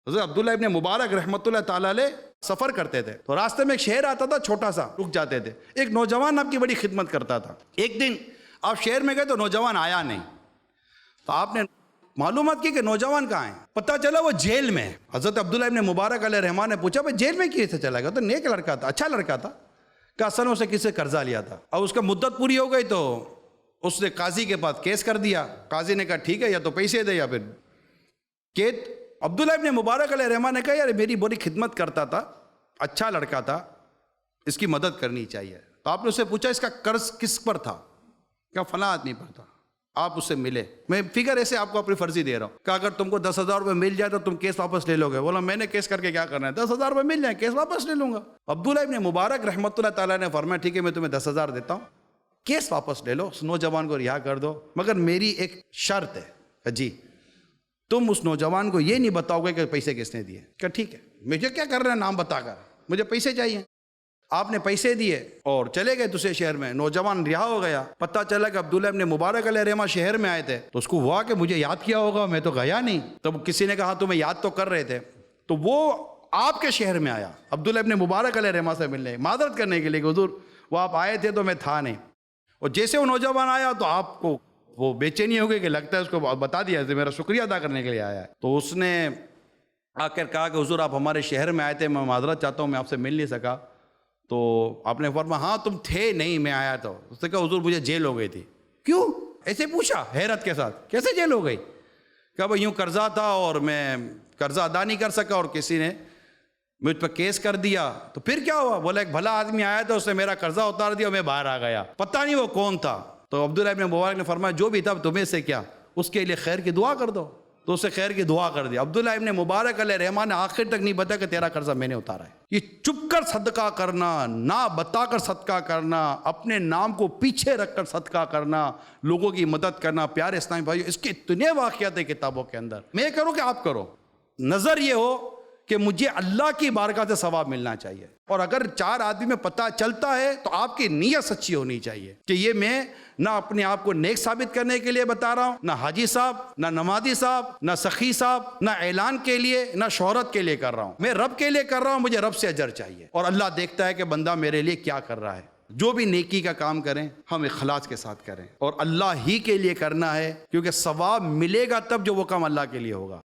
حضرت عبداللہ ابن مبارک رحمۃ اللہ تعالیٰ علیہ سفر کرتے تھے تو راستے میں ایک شہر آتا تھا چھوٹا سا، رک جاتے تھے، ایک نوجوان آپ کی بڑی خدمت کرتا تھا۔ ایک دن آپ شہر میں گئے تو نوجوان آیا نہیں، تو آپ نے معلومات کی کہ نوجوان کہاں ہے، پتہ چلا وہ جیل میں ہے۔ حضرت عبداللہ ابن مبارک علیہ رحمان نے پوچھا بھائی جیل میں کیسے چلا گیا؟ تو نیک لڑکا تھا، اچھا لڑکا تھا، کہ اصل میں اسے کسی سے قرضہ لیا تھا، اور اس کا مدت پوری ہو گئی تو اس نے قاضی کے پاس کیس کر دیا۔ قاضی نے کہا ٹھیک ہے، یا تو پیسے دے یا پھر قید۔ عبداللہ ابن مبارک علیہ رحمان نے کہا یار میری بڑی خدمت کرتا تھا، اچھا لڑکا تھا، اس کی مدد کرنی چاہیے۔ تو آپ نے اس سے پوچھا اس کا قرض کس پر تھا؟ کہا فلاں آدمی پر تھا۔ آپ اس سے ملے، میں فگر ایسے آپ کو اپنی فرضی دے رہا ہوں کہ اگر تم کو 10,000 روپے مل جائے تو تم کیس واپس لے لو گے؟ بولا میں نے کیس کر کے کیا کرنا ہے، 10,000 روپے مل جائیں کیس واپس لے لوں گا۔ عبداللہ ابن مبارک رحمۃ اللہ تعالیٰ نے فرمایا ٹھیک ہے میں تمہیں 10,000 دیتا ہوں، کیس واپس لے لو، اس نوجوان کو رہا کر دو، مگر میری ایک شرط ہے کہ جی تم اس نوجوان کو یہ نہیں بتاؤ گے کہ پیسے کس نے دیے۔ کہ ٹھیک ہے، مجھے کیا کر رہے ہیں نام بتا کر، مجھے پیسے چاہیے۔ آپ نے پیسے دیے اور چلے گئے دوسرے شہر میں، نوجوان رہا ہو گیا۔ پتہ چلا کہ عبداللہ ابن مبارک علیہ رحمہ شہر میں آئے تھے، تو اس کو ہوا کہ مجھے یاد کیا ہوگا، میں تو گیا نہیں۔ تب کسی نے کہا تمہیں یاد تو کر رہے تھے، تو وہ آپ کے شہر میں آیا عبداللہ ابن مبارک علیہ رحمہ سے ملنے، معذرت کرنے کے لیے کہ حضور وہ آپ آئے تھے تو میں تھا نہیں۔ اور جیسے وہ نوجوان آیا تو آپ کو وہ بے چینی ہو گئی کہ لگتا ہے اس کو بتا دیا میرا شکریہ ادا کرنے کے لیے آیا ہے۔ تو اس نے آ کر کہا کہ حضور آپ ہمارے شہر میں آئے تھے، میں معذرت چاہتا ہوں میں آپ سے مل نہیں سکا۔ تو آپ نے فرمایا ہاں تم تھے نہیں، میں آیا تو اس نے کہا حضور مجھے جیل ہو گئی تھی۔ کیوں؟ ایسے پوچھا حیرت کے ساتھ، کیسے جیل ہو گئی؟ کہا بھائی یوں قرضہ تھا اور میں قرضہ ادا نہیں کر سکا اور کسی نے مجھ پہ کیس کر دیا۔ تو پھر کیا ہوا؟ بولا ایک بھلا آدمی آیا تھا، اس نے میرا قرضہ اتار دیا اور میں باہر آ گیا، پتہ نہیں وہ کون تھا۔ تو عبداللہ ابن مبارک نے فرمایا جو بھی تھا تمہیں سے کیا، اس کے لیے خیر کی دعا کر دو۔ تو اسے خیر کی دعا کر دی۔ عبداللہ ابن مبارک علیہ رحمان نے آخر تک نہیں بتایا کہ تیرا قرضہ میں نے اتارا ہے۔ یہ چپ کر صدقہ کرنا، نہ بتا کر صدقہ کرنا، اپنے نام کو پیچھے رکھ کر صدقہ کرنا، لوگوں کی مدد کرنا، پیارے اسلامی بھائیو اس کے اتنے واقعات ہیں کتابوں کے اندر۔ میں کروں کہ آپ کرو، نظر یہ ہو کہ مجھے اللہ کی بارگاہ سے ثواب ملنا چاہیے، اور اگر 4 آدمی میں پتہ چلتا ہے تو آپ کی نیت سچی ہونی چاہیے کہ یہ میں نہ اپنے آپ کو نیک ثابت کرنے کے لیے بتا رہا ہوں، نہ حاجی صاحب، نہ نمازی صاحب، نہ سخی صاحب، نہ اعلان کے لیے، نہ شہرت کے لیے کر رہا ہوں، میں رب کے لیے کر رہا ہوں، مجھے رب سے اجر چاہیے، اور اللہ دیکھتا ہے کہ بندہ میرے لیے کیا کر رہا ہے۔ جو بھی نیکی کا کام کریں ہم اخلاص کے ساتھ کریں، اور اللہ ہی کے لیے کرنا ہے، کیونکہ ثواب ملے گا تب جو وہ کام اللہ کے لیے ہوگا۔